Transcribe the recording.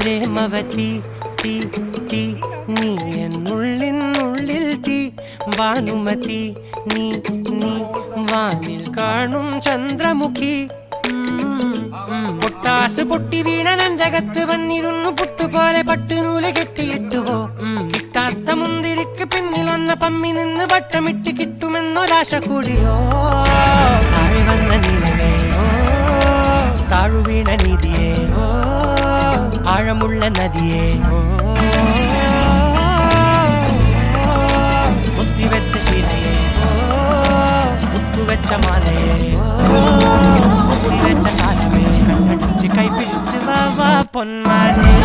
പ്രേമവതി തീ തീ നീ എന്നുള്ളിനുള്ളിൽ തീ ഭാനുമതി നീ നീ വാനിൽ കാണും ചന്ദ്രമുഖി പൊട്ടാസ് പൊട്ടി വീണ നെഞ്ചകത്ത് വന്നിരുന്നു പുട്ടുപോലെ പട്ടുനൂല് കെട്ടിയിട്ടുവോ കിട്ടാത്ത മുന്തിരിക്ക് പിന്നിൽ വന്ന പമ്മി നിന്ന് വട്ടമിട്ട് കിട്ടുമെന്നൊരാശ കൂടിയോ താഴെ വന്ന നീലമേയോ താഴു വീണ നീതിയേ ആഴമുള്ള നദിയേ കുത്തിവെച്ച ശീലയേ കുത്തുവെച്ച മാലയേ കുത്തിവെച്ച കാലമേ കണ്ണടിച്ച് കൈപിടിച്ച് വാ വാ പൊന്മാനേ